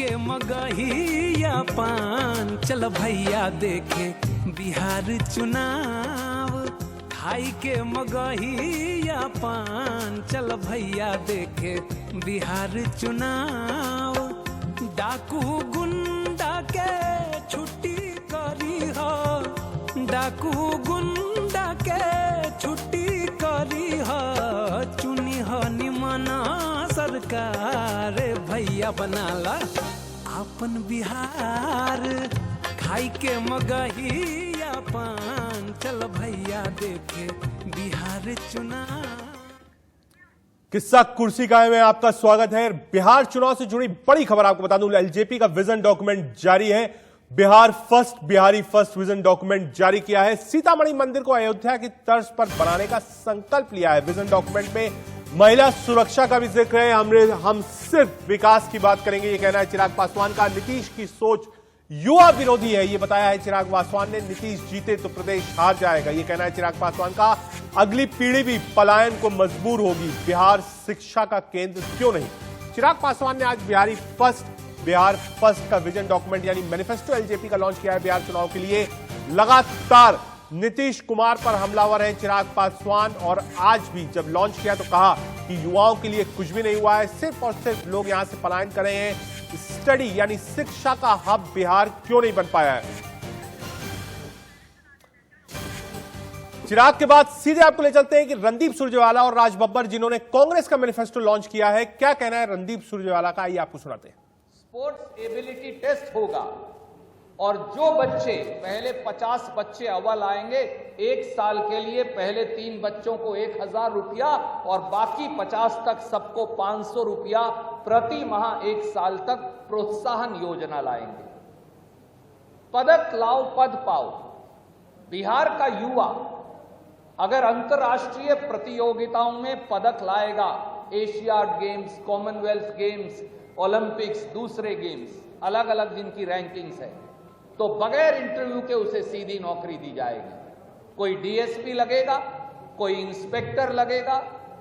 के मगहिया पान, चल भैया देखे बिहार चुनाव। खाई के मगहिया पान, चल भैया देखे बिहार चुनाव। डाकू गुंडा के छुट्टी करी हो, डाकू गुंडा के छुट्टी करी हो। चुनी हो निमना सरकार, भैया बनाला अपन बिहार। खाई के मगहिया पान, चल भैया देखे बिहार चुनाव। किस्सा कुर्सी का में आपका स्वागत है। बिहार चुनाव से जुड़ी बड़ी खबर आपको बता दूं, एलजेपी का विजन डॉक्यूमेंट जारी है। Bihar first, Bihari first vision document जारी किया है। सीतामढ़ी मंदिर को अयोध्या की तर्ज पर बनाने का संकल्प लिया है। विजन डॉक्यूमेंट में महिला सुरक्षा का भी जिक्र है। हम सिर्फ विकास की बात करेंगे, ये कहना है चिराग पासवान का। नीतीश की सोच युवा विरोधी है, ये बताया है चिराग पासवान ने। नीतीश जीते तो प्रदेश हार जाएगा, ये कहना है चिराग पासवान का। अगली पीढ़ी भी पलायन को मजबूर होगी, बिहार शिक्षा का केंद्र क्यों नहीं। चिराग पासवान ने आज बिहार फर्स्ट का विजन डॉक्यूमेंट यानी मैनिफेस्टो एलजेपी का लॉन्च किया है। बिहार चुनाव के लिए लगातार नीतीश कुमार पर हमलावर हैं चिराग पासवान, और आज भी जब लॉन्च किया तो कहा कि युवाओं के लिए कुछ भी नहीं हुआ है, सिर्फ और सिर्फ लोग यहां से पलायन कर रहे हैं। स्टडी यानी शिक्षा का हब बिहार क्यों नहीं बन पाया है। चिराग के बाद सीधे आपको ले चलते हैं कि रणदीप सुरजेवाला और राज बब्बर, जिन्होंने कांग्रेस का मैनिफेस्टो लॉन्च किया है, क्या कहना है रणदीप सुरजेवाला का, आइए आपको सुनाते हैं। स्पोर्ट्स एबिलिटी टेस्ट होगा और जो बच्चे पहले 50 बच्चे अव्वल आएंगे, एक साल के लिए पहले 3 बच्चों को 1000 रुपया और बाकी 50 तक सबको 500 रुपया प्रति माह 1 साल तक प्रोत्साहन योजना लाएंगे। पदक लाओ पद पाओ। बिहार का युवा अगर अंतर्राष्ट्रीय प्रतियोगिताओं में पदक लाएगा, Asiad games, Commonwealth games, Olympics, दूसरे गेम्स, अलग अलग जिनकी रैंकिंग्स है, तो बगैर इंटरव्यू के उसे सीधी नौकरी दी जाएगी। कोई डीएसपी लगेगा, कोई इंस्पेक्टर लगेगा,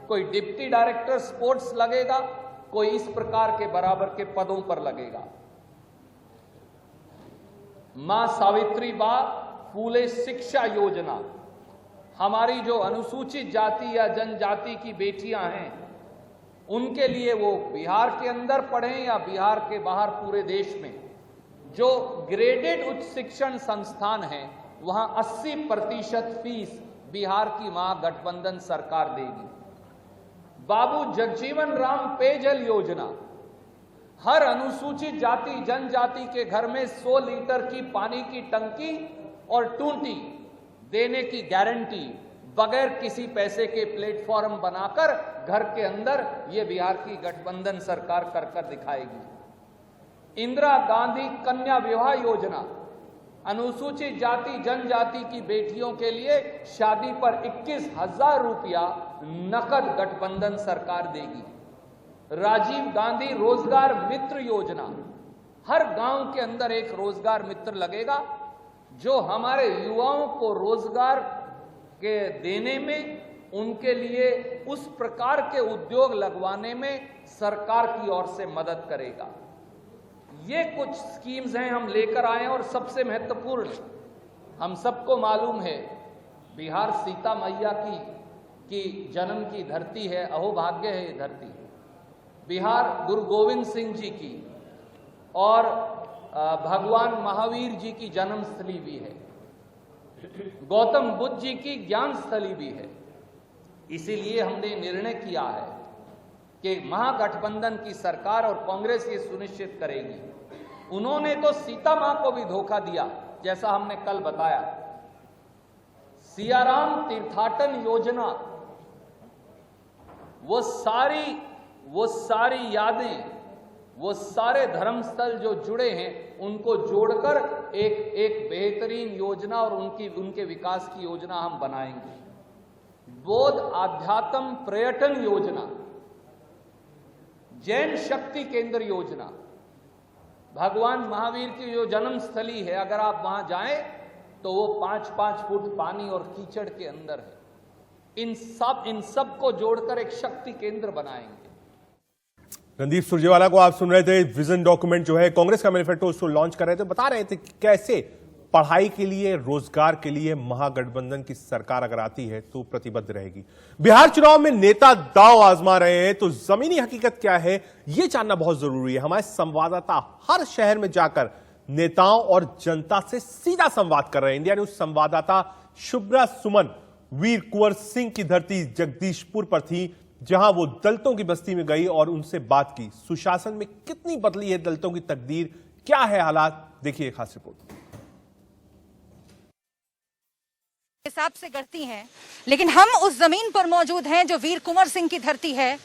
कोई डिप्टी डायरेक्टर स्पोर्ट्स लगेगा, कोई इस प्रकार के बराबर के पदों पर लगेगा। मां सावित्रीबाई फूले शिक्षा योजना, हमारी जो अनुसूचित जाति या जनजाति की बेटियां हैं, उनके लिए वो बिहार के अंदर पढ़ें या बिहार के बाहर पूरे देश में, जो ग्रेडेड उच्च शिक्षण संस्थान है वहां 80% फीस बिहार की महागठबंधन सरकार देगी। बाबू जगजीवन राम पेयजल योजना, हर अनुसूचित जाति जनजाति के घर में 100 लीटर की पानी की टंकी और टूटी देने की गारंटी, बगैर किसी पैसे के प्लेटफॉर्म बनाकर घर के अंदर ये बिहार की गठबंधन सरकार कर दिखाएगी। इंदिरा गांधी कन्या विवाह योजना, अनुसूचित जाति जनजाति की बेटियों के लिए शादी पर 21,000 रुपया नकद गठबंधन सरकार देगी। राजीव गांधी रोजगार मित्र योजना, हर गांव के अंदर एक रोजगार मित्र लगेगा जो हमारे युवाओं को रोजगार के देने में, उनके लिए उस प्रकार के उद्योग लगवाने में सरकार की ओर से मदद करेगा। ये कुछ स्कीम्स हैं हम लेकर आए हैं, और सबसे महत्वपूर्ण, हम सबको मालूम है बिहार सीता मैया की जन्म की धरती है, अहोभाग्य है ये धरती। बिहार गुरु गोविंद सिंह जी की और भगवान महावीर जी की जन्मस्थली भी है, गौतम बुद्ध जी की ज्ञान स्थली भी है। इसीलिए हमने निर्णय किया है कि महागठबंधन की सरकार और कांग्रेस ये सुनिश्चित करेगी। उन्होंने तो सीता मां को भी धोखा दिया, जैसा हमने कल बताया। सियाराम तीर्थाटन योजना, वो सारी यादें, वो सारे धर्मस्थल जो जुड़े हैं उनको जोड़कर एक बेहतरीन योजना और उनके विकास की योजना हम बनाएंगे। बौद्ध आध्यात्म पर्यटन योजना, जैन शक्ति केंद्र योजना, भगवान महावीर की जो जन्मस्थली है, अगर आप वहां जाएं तो वो 5-5 फुट पानी और कीचड़ के अंदर है। इन सब को जोड़कर एक शक्ति केंद्र बनाएंगे। रणदीप सुरजेवाला को आप सुन रहे थे। विजन डॉक्यूमेंट जो है कांग्रेस का मैनिफेस्टो, उसको लॉन्च कर रहे थे, बता रहे थे कि कैसे पढ़ाई के लिए, रोजगार के लिए महागठबंधन की सरकार अगर आती है तो प्रतिबद्ध रहेगी। बिहार चुनाव में नेता दांव आजमा रहे हैं, तो जमीनी हकीकत क्या है यह जानना बहुत जरूरी है। हमारे संवाददाता हर शहर में जाकर नेताओं और जनता से सीधा संवाद कर रहे हैं। इंडिया न्यूज संवाददाता शुभ्रा सुमन वीर कुंवर सिंह की धरती जगदीशपुर पर थी, जहां वो दलितों की बस्ती में गई और उनसे बात की। सुशासन में कितनी बदली है दलितों की तकदीर, क्या है हालात, देखिए खास रिपोर्ट। हिसाब से करती हैं, लेकिन हम उस जमीन पर मौजूद हैं जो वीर कुंवर सिंह की धरती है।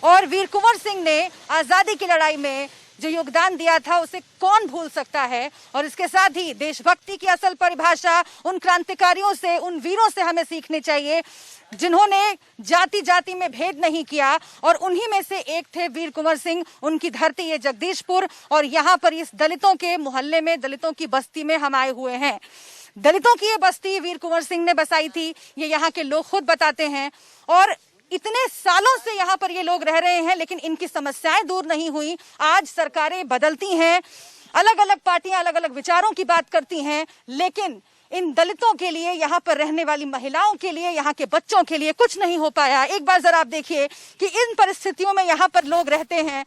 और वीर कुंवर सिंह ने आजादी की लड़ाई में जो योगदान दिया था उसे कौन भूल सकता है। और इसके साथ ही देशभक्ति की असल परिभाषा उन क्रांतिकारियों से, उन वीरों से हमें सीखनी चाहिए जिन्होंने जाति जाति में भेद नहीं किया। और उन्हीं में से एक थे वीर कुंवर सिंह। उनकी धरती ये जगदीशपुर, और यहाँ पर इस दलितों के मोहल्ले में, दलितों की बस्ती में हम आए हुए हैं। दलितों की ये बस्ती वीर कुंवर सिंह ने बसाई थी, ये यहाँ के लोग खुद बताते हैं। और इतने सालों से यहाँ पर ये लोग रह रहे हैं, लेकिन इनकी समस्याएं दूर नहीं हुई। आज सरकारें बदलती हैं, अलग अलग पार्टियां अलग अलग विचारों की बात करती हैं, लेकिन इन दलितों के लिए, यहाँ पर रहने वाली महिलाओं के लिए, यहाँ के बच्चों के लिए कुछ नहीं हो पाया। एक बार जरा आप देखिए कि इन परिस्थितियों में यहाँ पर लोग रहते हैं।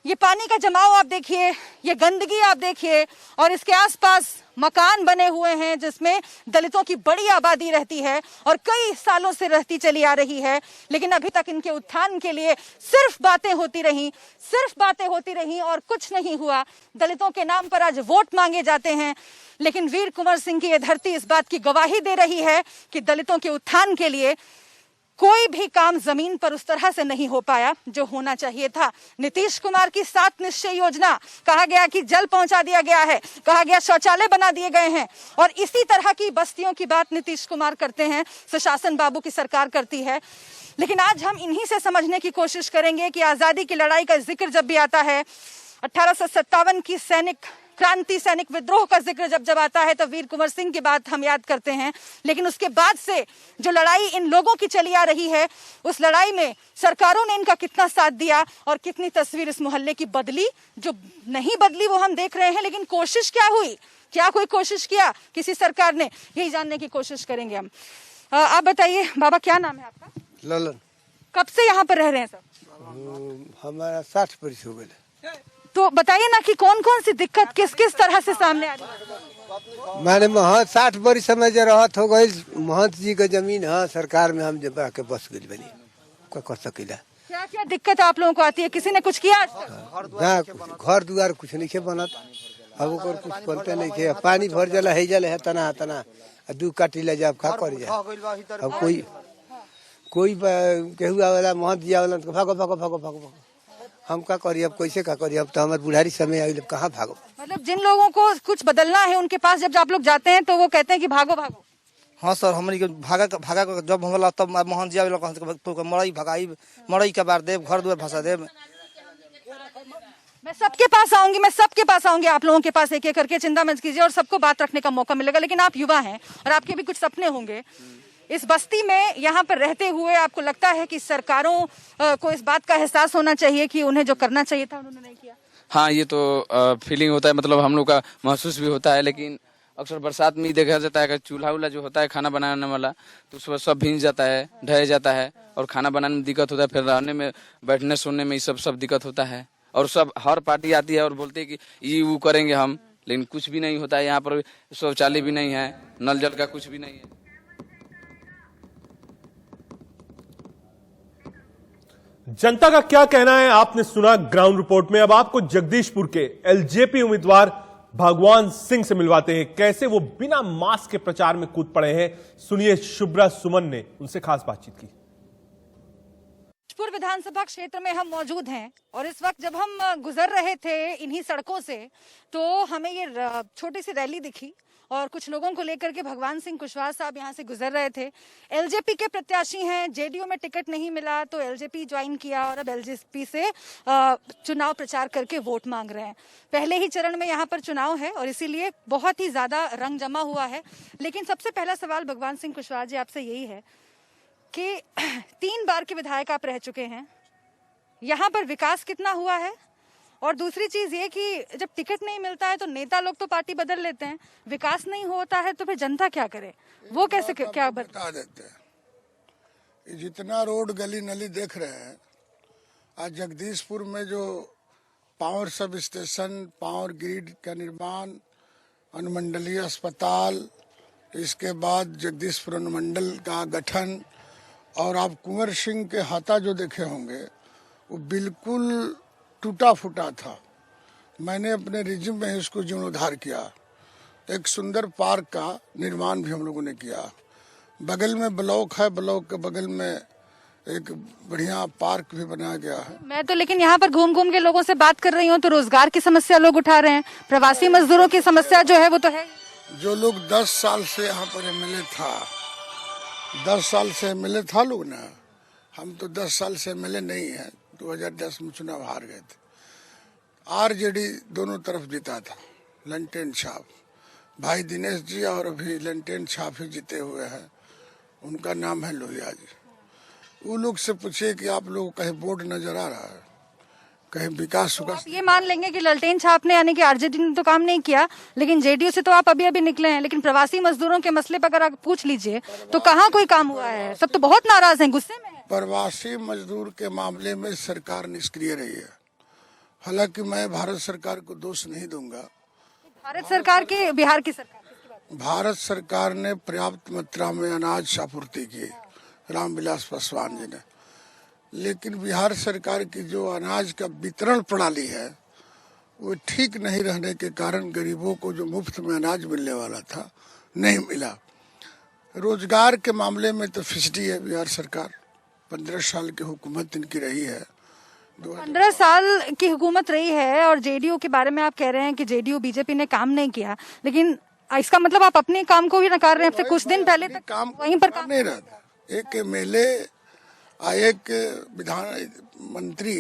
ये पानी का जमाव आप देखिए, ये गंदगी आप देखिए, और इसके आसपास मकान बने हुए हैं जिसमें दलितों की बड़ी आबादी रहती है और कई सालों से रहती चली आ रही है। लेकिन अभी तक इनके उत्थान के लिए सिर्फ बातें होती रहीं और कुछ नहीं हुआ। दलितों के नाम पर आज वोट मांगे जाते हैं, लेकिन वीर कुंवर सिंह की ये धरती इस बात की गवाही दे रही है कि दलितों के उत्थान के लिए कोई भी काम जमीन पर उस तरह से नहीं हो पाया जो होना चाहिए था। नीतीश कुमार की 7 निश्चय योजना, कहा गया कि जल पहुंचा दिया गया है, कहा गया शौचालय बना दिए गए हैं, और इसी तरह की बस्तियों की बात नीतीश कुमार करते हैं, सुशासन बाबू की सरकार करती है। लेकिन आज हम इन्हीं से समझने की कोशिश करेंगे कि आजादी की लड़ाई का जिक्र जब भी आता है, 1857 की सैनिक विद्रोह का जिक्र जब आता है, तो वीर कुंवर सिंह की बात हम याद करते हैं। लेकिन उसके बाद से जो लड़ाई इन लोगों की चली आ रही है, उस लड़ाई में सरकारों ने इनका कितना साथ दिया और कितनी तस्वीर इस मोहल्ले की बदली, जो नहीं बदली वो हम देख रहे हैं। लेकिन कोशिश क्या हुई, क्या कोई कोशिश किया किसी सरकार ने, यही जानने की कोशिश करेंगे हम। आप बताइए बाबा, क्या नाम है आपका? ललन। कब से यहाँ पर रह रहे हैं सब? हमारा 60 वर्ष हो गए। तो बताइए ना कि कौन कौन सी दिक्कत किस किस तरह से सामने आ रही है? मैंने 60 वर्ष समय जो रहत हो गई, महंत जी का जमीन है, सरकार में हम जब आके बस गई बनी, क्या कर सकीला। क्या क्या दिक्कत आप लोगों को आती है? किसी ने कुछ किया आज तक? ना, घर दुआर कुछ नहीं बनत, अब ओकर कुछ बनते नहीं के। पानी भर जाला है तना 2 काटी ले जाब, खा कर जा। अब कोई केहू आवेला, महंत जी आवेला तो भागो हम का करी, अब कैसे का करी, अब तो हमारे बुढ़ारी समय आई, कहाँ भागो। मतलब जिन लोगों को कुछ बदलना है उनके पास जब आप लोग जाते हैं तो वो कहते हैं कि भागो। हाँ सर, हमारी भागा जब हमला तब मोहन जी आवेला, मड़ई के बार देव, घर दुआर फंसा देव। मैं सबके पास आऊंगी, आप लोगों के पास एक एक करके, चिंता मत कीजिए, और सबको बात रखने का मौका मिलेगा। लेकिन आप युवा हैं और आपके भी कुछ सपने होंगे। इस बस्ती में यहाँ पर रहते हुए आपको लगता है कि सरकारों को इस बात का एहसास होना चाहिए कि उन्हें जो करना चाहिए था उन्होंने नहीं किया? हाँ, ये तो फीलिंग होता है, मतलब हम लोग का महसूस भी होता है। लेकिन अक्सर बरसात में ही देखा जाता है कि चूल्हा जो होता है खाना बनाने वाला, तो उसमें सब भींग जाता है, ढह जाता है, और खाना बनाने में दिक्कत होता है। फिर रहने में, बैठने सोने में सब दिक्कत होता है। और सब हर पार्टी आती है और बोलते हैं कि ये वो करेंगे हम, लेकिन कुछ भी नहीं होता है। यहाँ पर शौचालय भी नहीं है, नल जल का कुछ भी नहीं है। जनता का क्या कहना है आपने सुना ग्राउंड रिपोर्ट में। अब आपको जगदीशपुर के एलजेपी उम्मीदवार भगवान सिंह से मिलवाते हैं, कैसे वो बिना मास्क के प्रचार में कूद पड़े हैं। सुनिए, शुभ्रा सुमन ने उनसे खास बातचीत की। जगदीशपुर विधानसभा क्षेत्र में हम मौजूद हैं, और इस वक्त जब हम गुजर रहे थे इन्हीं सड़कों से, तो हमें ये छोटी सी रैली दिखी और कुछ लोगों को लेकर के भगवान सिंह कुशवाहा साहब यहाँ से गुजर रहे थे। एलजेपी के प्रत्याशी हैं, जेडीयू में टिकट नहीं मिला तो एलजेपी ज्वाइन किया और अब एलजेपी से चुनाव प्रचार करके वोट मांग रहे हैं। पहले ही चरण में यहाँ पर चुनाव है और इसीलिए बहुत ही ज्यादा रंग जमा हुआ है। लेकिन सबसे पहला सवाल भगवान सिंह कुशवाहा जी आपसे यही है कि 3 बार के विधायक आप रह चुके हैं, यहाँ पर विकास कितना हुआ है? और दूसरी चीज ये कि जब टिकट नहीं मिलता है तो नेता लोग तो पार्टी बदल लेते हैं, विकास नहीं होता है तो फिर जनता क्या करे? वो कैसे क्या बता देते हैं। जितना रोड गली नली देख रहे हैं, आज जगदीशपुर में जो power sub station, power grid का निर्माण, अनुमंडलीय अस्पताल, इसके बाद जगदीशपुर अनुमंडल का गठन, और आप कुंवर सिंह के हाथा जो देखे होंगे वो बिल्कुल टूटा फूटा था। मैंने अपने रिज्यूम में इसको जीर्णोद्धार किया। एक सुंदर पार्क का निर्माण भी हम लोगों ने किया। बगल में ब्लॉक है, ब्लॉक के बगल में एक बढ़िया पार्क भी बनाया गया है। मैं तो लेकिन यहाँ पर घूम घूम के लोगों से बात कर रही हूँ तो रोजगार की समस्या लोग उठा रहे हैं, प्रवासी मजदूरों की समस्या जो है वो तो है। जो लोग 10 साल से यहाँ पर एमएलए था, 10 साल से एमएलए था लोग ना, हम तो 10 साल से एमएलए नहीं है। 2010 में चुनाव हार गए थे। आरजेडी दोनों तरफ जीता था, लंटेन छाप। भाई दिनेश जी और अभी लंटेन छाप ही जीते हुए हैं, उनका नाम है लोहिया जी। वो लोग से पूछिए कि आप लोग कहीं बोर्ड नजर आ रहा है, कहीं विकास तो आप ये मान लेंगे कि ललटेन छाप ने यानी कि आरजेडी ने तो काम नहीं किया, लेकिन जेडीयू से तो आप अभी अभी निकले हैं। लेकिन प्रवासी मजदूरों के मसले पर अगर आप पूछ लीजिए तो कहाँ कोई काम हुआ है? सब तो बहुत नाराज हैं, गुस्से में हैं। प्रवासी मजदूर के मामले में सरकार निष्क्रिय रही है। हालांकि मैं भारत सरकार को दोष नहीं दूंगा। भारत सरकार के, बिहार की सरकार, भारत सरकार ने पर्याप्त मात्रा में अनाज आपूर्ति की, रामविलास पासवान जी ने। लेकिन बिहार सरकार की जो अनाज का वितरण प्रणाली है वो ठीक नहीं रहने के कारण गरीबों को जो मुफ्त में अनाज मिलने वाला था नहीं मिला। रोजगार के मामले में तो फिसडी है बिहार सरकार। 15 साल की हुकूमत इनकी रही है। 15 साल की हुकूमत रही है और जेडीयू के बारे में आप कह रहे हैं कि जेडीयू बीजेपी ने काम नहीं किया, लेकिन इसका मतलब आप अपने काम को भी नकार रहे हैं। कुछ दिन पहले तक वहीं पर काम नहीं रहता। एक एमएलए, एक विधान मंत्री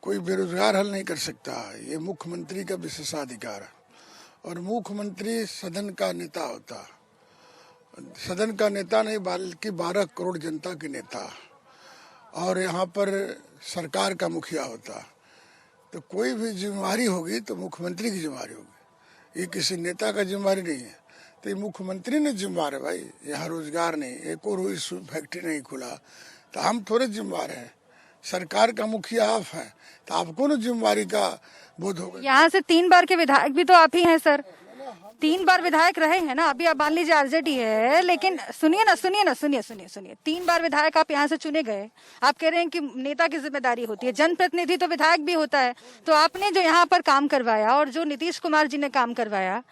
कोई बेरोजगार हल नहीं कर सकता। ये मुख्यमंत्री का विशेषाधिकार है और मुख्यमंत्री सदन का नेता होता। सदन का नेता नहीं बल्कि 12 करोड़ जनता के नेता, और यहाँ पर सरकार का मुखिया होता। तो कोई भी जिम्मेवारी होगी तो मुख्यमंत्री की जिम्मेवारी होगी, ये किसी नेता का जिम्मेवारी नहीं है। तो ये मुख्यमंत्री ने जिम्मेवार है भाई। यहाँ रोजगार नहीं, एक और फैक्ट्री नहीं खुला तो हम थोड़े जिम्मेवार हैं। सरकार का मुखिया आप हैं तो आपको ना जिम्मेवारी का बोध होगा। यहाँ से 3 बार के विधायक भी तो आप ही हैं सर, 3 बार विधायक रहे हैं ना। अभी आप मान लीजिए आरजेडी है, लेकिन सुनिए 3 बार विधायक आप यहाँ से चुने गए। आप कह रहे हैं कि नेता की जिम्मेदारी होती है, जनप्रतिनिधि तो विधायक भी होता है। तो आपने जो यहाँ पर काम करवाया और जो नीतीश कुमार जी ने काम करवाया,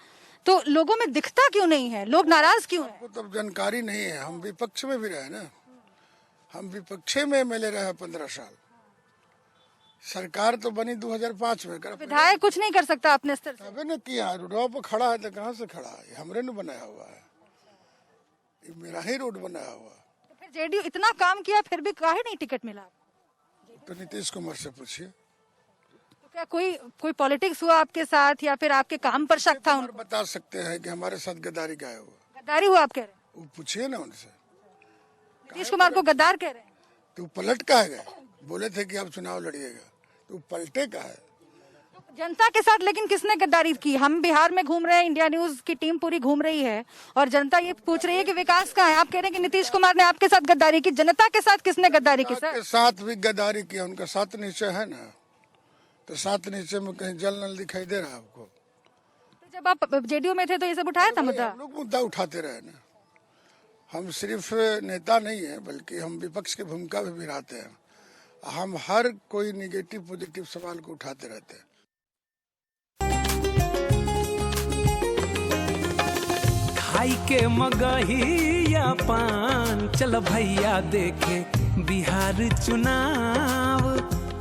तो लोगों में दिखता क्यों नहीं है? लोग नाराज क्यों हैं? तब जानकारी नहीं है। हम विपक्ष में भी रहे ना, हम विपक्ष में एमएलए रहे 15 साल। सरकार तो बनी 2005 में। विधायक कुछ नहीं कर सकता अपने स्तर से? अबे न किया, रोड पर खड़ा है तो कहाँ से खड़ा है? हमरे ने बनाया हुआ है, ये मेरा ही रोड बनाया हुआ। तो फिर जेडीयू इतना काम किया फिर भी काहे नहीं टिकट मिला? तो नीतीश कुमार से पूछिए। तो क्या कोई पॉलिटिक्स हुआ आपके साथ या फिर आपके काम पर शक था? उनको बता सकते हैं कि हमारे साथ गद्दारी क्या हुआ। गद्दारी हुआ आप कह रहे हैं? वो पूछिए ना उनसे। नीतीश कुमार को गद्दार कह रहे हैं? तो पलट का है, बोले थे कि आप चुनाव लड़िएगा, तो पलटे का है। जनता के साथ लेकिन किसने गद्दारी की? हम बिहार में घूम रहे हैं, इंडिया न्यूज की टीम पूरी घूम रही है और जनता ये पूछ रही है कि विकास कहाँ है। आप कह रहे हैं कि नीतीश कुमार ने आपके साथ गद्दारी की। जनता के साथ किसने गद्दारी की? सर के साथ भी गद्दारी किया। उनका 7 नीचे है ना, तो 7 नीचे में कहीं जल नल दिखाई दे रहा है आपको? तो जब आप जेडीयू में थे तो ये सब उठाया था मुद्दा? हम लोग मुद्दा उठाते रहे ना। हम सिर्फ नेता नहीं है बल्कि हम विपक्ष की भूमिका भी निभाते हैं। हम हर कोई निगेटिव पॉजिटिव सवाल को उठाते रहते हैं। खाई के मगहिया पान चल भैया देखे बिहार चुनाव।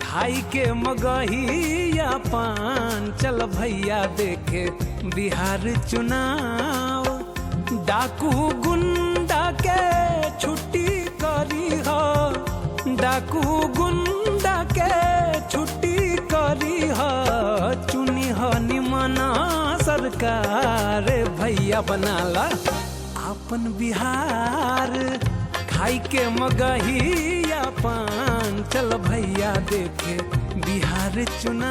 खाई के मगहिया पान चल भैया देखे बिहार चुनाव। डाकू गुंडा के छुट्टी करी हो, डाकू गुंडा के छुट्टी करी हो। चुनी हो निमना सरकार भैया बनाला अपन बिहार। खाई के मगहिया पान चल भैया देखे बिहार चुनाव।